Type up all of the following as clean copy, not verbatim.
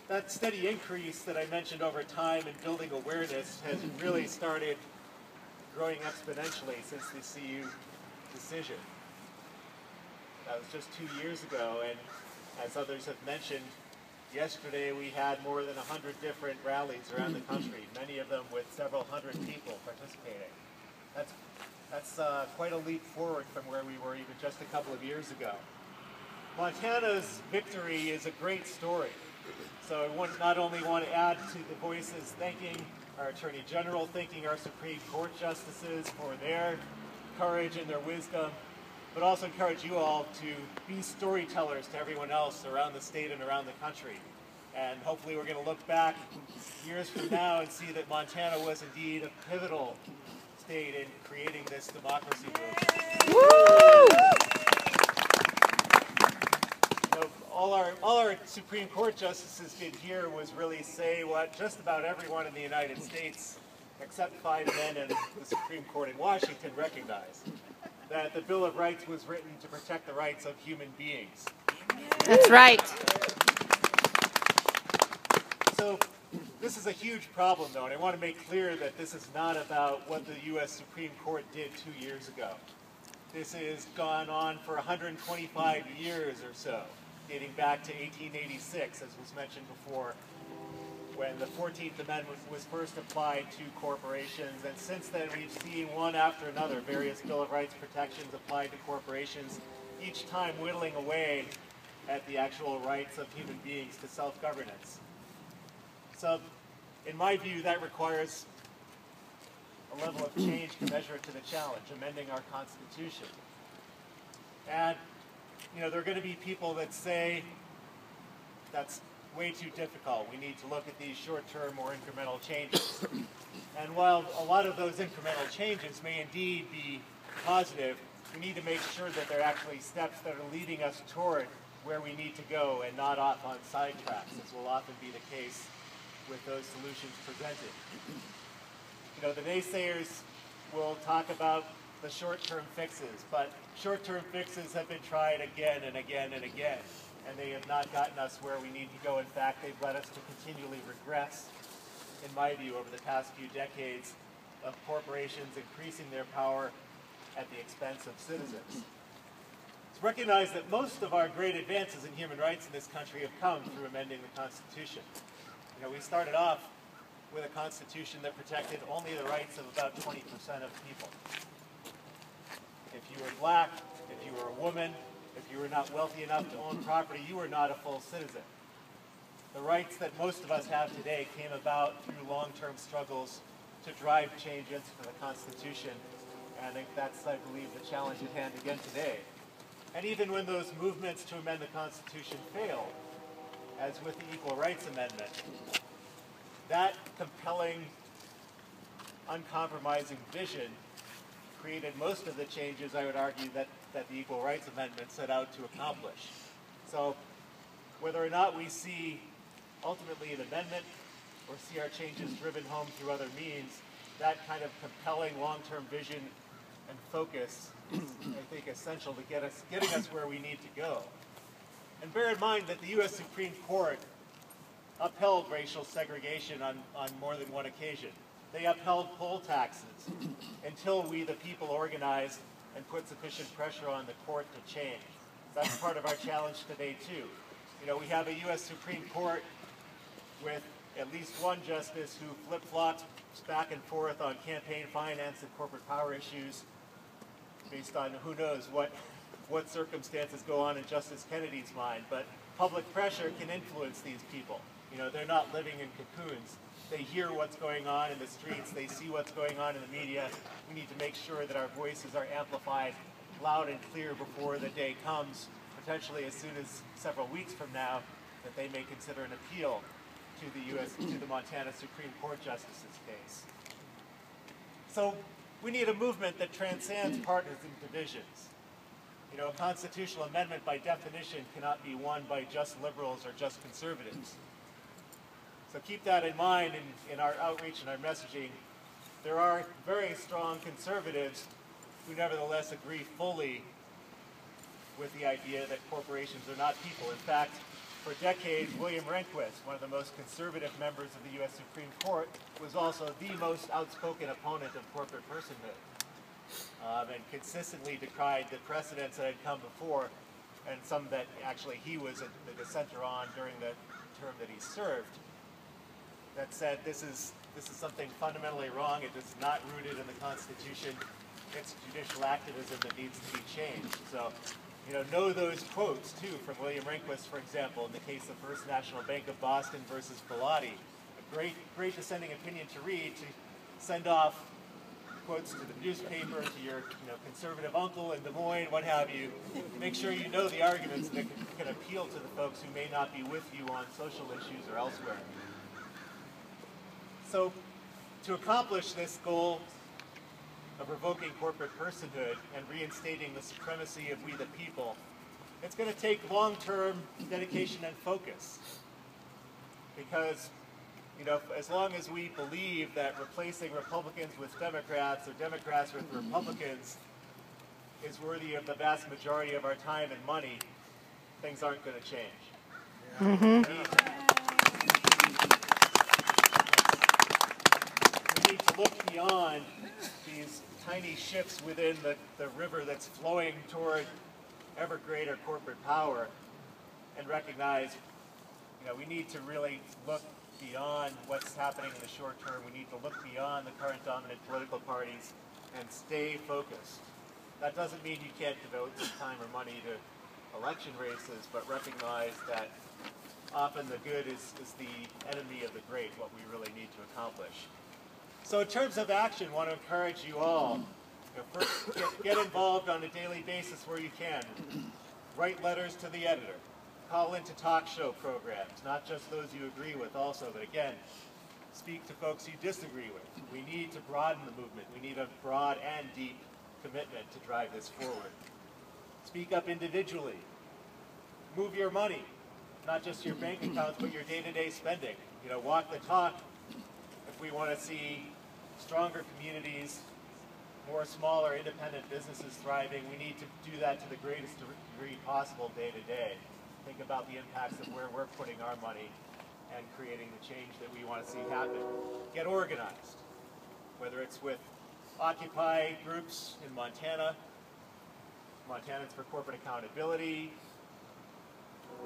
that steady increase that I mentioned over time in building awareness has really started growing exponentially since the CU decision. That was just 2 years ago, and as others have mentioned, yesterday we had more than 100 different rallies around the country, many of them with several hundred people participating. That's quite a leap forward from where we were even just a couple of years ago. Montana's victory is a great story. So I not only want to add to the voices thanking our Attorney General, thanking our Supreme Court justices for their courage and their wisdom, but also encourage you all to be storytellers to everyone else around the state and around the country. And hopefully we're going to look back years from now and see that Montana was indeed a pivotal state in creating this democracy movement. Woo! All our Supreme Court justices did here was really say what just about everyone in the United States, except 5 men and the Supreme Court in Washington, recognized. That the Bill of Rights was written to protect the rights of human beings. That's right. So this is a huge problem, though, and I want to make clear that this is not about what the U.S. Supreme Court did 2 years ago. This has gone on for 125 years or so, dating back to 1886, as was mentioned before, when the 14th Amendment was first applied to corporations, and since then we've seen one after another various Bill of Rights protections applied to corporations, each time whittling away at the actual rights of human beings to self-governance. So, in my view, that requires a level of change to measure it to the challenge, amending our Constitution. And, you know, there are going to be people that say that's way too difficult. We need to look at these short-term or incremental changes. And while a lot of those incremental changes may indeed be positive, we need to make sure that they're actually steps that are leading us toward where we need to go and not off on side tracks, as will often be the case with those solutions presented. You know, the naysayers will talk about the short-term fixes, but short-term fixes have been tried again and again and again, and they have not gotten us where we need to go. In fact, they've led us to continually regress, in my view, over the past few decades of corporations increasing their power at the expense of citizens. It's recognized that most of our great advances in human rights in this country have come through amending the Constitution. You know, we started off with a Constitution that protected only the rights of about 20% of people. If you were black, if you were a woman, if you were not wealthy enough to own property, you were not a full citizen. The rights that most of us have today came about through long-term struggles to drive change into the Constitution, and I think that's, I believe, the challenge at hand again today. And even when those movements to amend the Constitution failed, as with the Equal Rights Amendment, that compelling, uncompromising vision created most of the changes, I would argue, that the Equal Rights Amendment set out to accomplish. So whether or not we see ultimately an amendment or see our changes driven home through other means, that kind of compelling long-term vision and focus is, I think, essential to getting us where we need to go. And bear in mind that the U.S. Supreme Court upheld racial segregation on more than one occasion. They upheld poll taxes until we, the people, organized and put sufficient pressure on the court to change. That's part of our challenge today, too. You know, we have a U.S. Supreme Court with at least one justice who flip-flops back and forth on campaign finance and corporate power issues based on who knows what circumstances go on in Justice Kennedy's mind. But public pressure can influence these people. You know, they're not living in cocoons. They hear what's going on in the streets. They see what's going on in the media. We need to make sure that our voices are amplified loud and clear before the day comes, potentially as soon as several weeks from now, that they may consider an appeal to the Montana Supreme Court Justice's case. So we need a movement that transcends partisan divisions. You know, a constitutional amendment by definition cannot be won by just liberals or just conservatives. So keep that in mind in our outreach and our messaging. There are very strong conservatives who nevertheless agree fully with the idea that corporations are not people. In fact, For decades, William Rehnquist, one of the most conservative members of the U.S. Supreme Court, was also the most outspoken opponent of corporate personhood, and consistently decried the precedents that had come before, and some that actually he was the dissenter on during the term that he served, that said this is something fundamentally wrong. It is not rooted in the Constitution. It's judicial activism that needs to be changed. So, know those quotes too from William Rehnquist, for example, in the case of First National Bank of Boston versus Bellotti. A great dissenting opinion to read, to send off quotes to the newspaper, to your conservative uncle in Des Moines, what have you. Make sure you know the arguments that can appeal to the folks who may not be with you on social issues or elsewhere. So, to accomplish this goal of revoking corporate personhood and reinstating the supremacy of we the people, it's going to take long-term dedication and focus. Because, as long as we believe that replacing Republicans with Democrats or Democrats with Republicans is worthy of the vast majority of our time and money, things aren't going to change. Mm-hmm. We need to look beyond these tiny shifts within the river that's flowing toward ever greater corporate power and recognize, we need to really look beyond what's happening in the short term. We need to look beyond the current dominant political parties and stay focused. That doesn't mean you can't devote some time or money to election races, but recognize that often the good is the enemy of the great, what we really need to accomplish. So in terms of action, I want to encourage you all, first get involved on a daily basis where you can. Write letters to the editor. Call into talk show programs, not just those you agree with also, but again, speak to folks you disagree with. We need to broaden the movement. We need a broad and deep commitment to drive this forward. Speak up individually. Move your money, not just your bank accounts, but your day-to-day spending. Walk the talk. If we want to see stronger communities, more smaller independent businesses thriving, we need to do that to the greatest degree possible day to day. Think about the impacts of where we're putting our money and creating the change that we want to see happen. Get organized, whether it's with Occupy groups in Montana, Montanans for Corporate Accountability,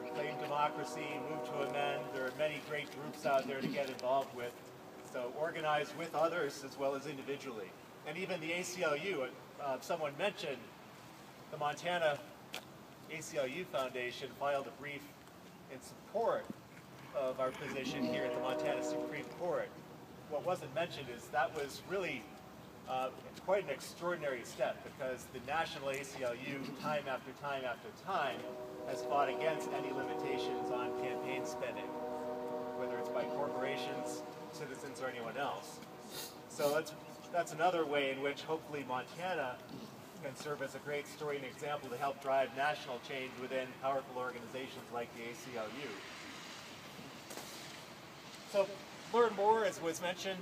Reclaim Democracy, Move to Amend. There are many great groups out there to get involved with. So organize with others as well as individually. And even the ACLU, someone mentioned the Montana ACLU Foundation filed a brief in support of our position here at the Montana Supreme Court. What wasn't mentioned is that was really quite an extraordinary step, because the national ACLU time after time has fought against any limitations on campaign spending, whether it's by corporations, citizens, or anyone else. So that's another way in which hopefully Montana can serve as a great story and example to help drive national change within powerful organizations like the ACLU. So learn more, as was mentioned,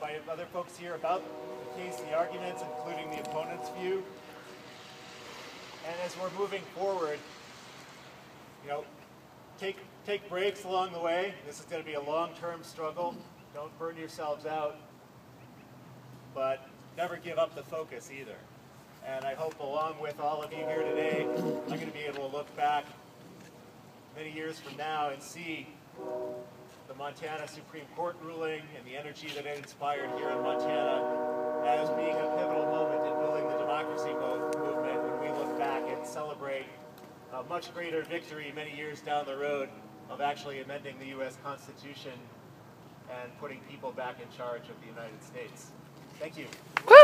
by other folks here, about the case, the arguments, including the opponent's view. And as we're moving forward, take breaks along the way. This is going to be a long-term struggle. Don't burn yourselves out, but never give up the focus either. And I hope, along with all of you here today, I'm going to be able to look back many years from now and see the Montana Supreme Court ruling and the energy that it inspired here in Montana as being a pivotal moment in building the democracy movement when we look back and celebrate a much greater victory many years down the road of actually amending the U.S. Constitution and putting people back in charge of the United States. Thank you. Woo!